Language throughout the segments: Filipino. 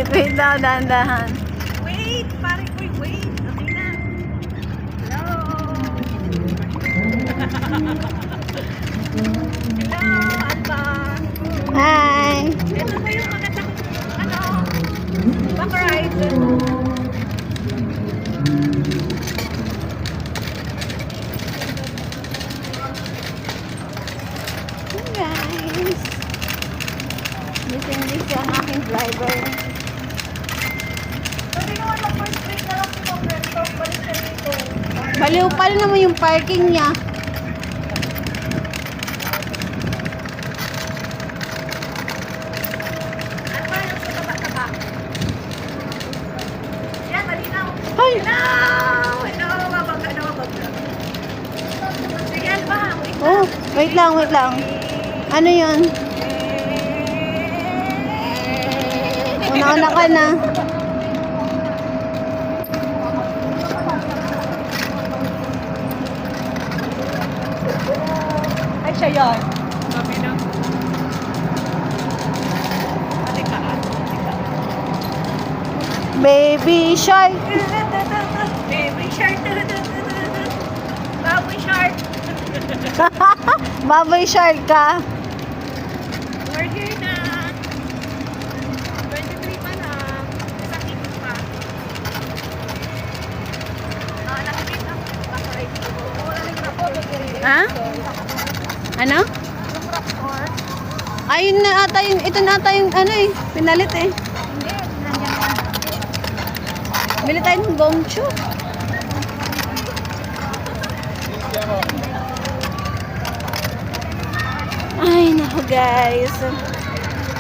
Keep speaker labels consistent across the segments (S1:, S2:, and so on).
S1: Wait daw, dahan-dahan.
S2: Wait, pare ko, wait. Okay na. Hello. Hello, Alba.
S1: Hi!
S2: Ito na yung magandang, back ride.
S1: Hey guys! Busy ang aking driver.
S2: Sabi naman na first break na lang si Roberto. Balik siya dito.
S1: Baliw pala naman yung parking niya.
S2: Ano ba yung sa taba-taba? Yan, malinaw.
S1: Ay!
S2: Hello! Hello, mabag. Sige, Alba.
S1: Oh, wait lang. Ano yun? Una-una ka na.
S2: Ay, siya yun. Sabi na. Alikaan.
S1: Baby shark.
S2: Baby shark. Baboy shark.
S1: Baboy shark ka.
S2: We're here na. 23 pa lang. Isang ikot pa. Nakikita. Baka-ride ko. Wala nang na-photo.
S1: Ha? Ano?
S2: Yung raptor.
S1: Ayun na ata yung, ito na ata yung pinalit eh.
S2: Hindi. Nandiyan na.
S1: Bili tayo ng gongchu. Ay, naku guys.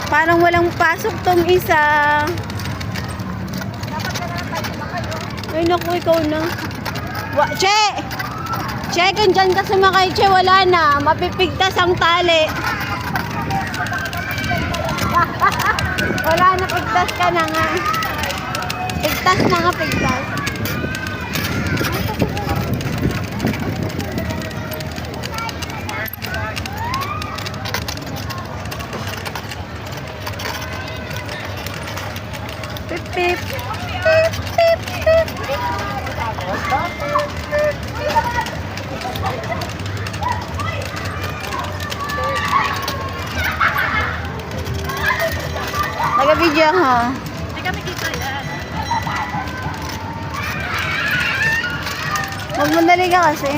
S1: Parang walang pasok tong isa.
S2: Dapat ka na lang tayo makayo.
S1: Ay, naku, ikaw na. Che! Che, kung dyan ka sumakay, Che, wala na. Mapipigtas ang tali. Wala na, pigtas ka na nga. Pigtas na nga, pigtas. Pip, pip. Pip, pip, pip. Taga-video ha.
S2: Hindi kami kita yan.
S1: Magmadali ka kasi.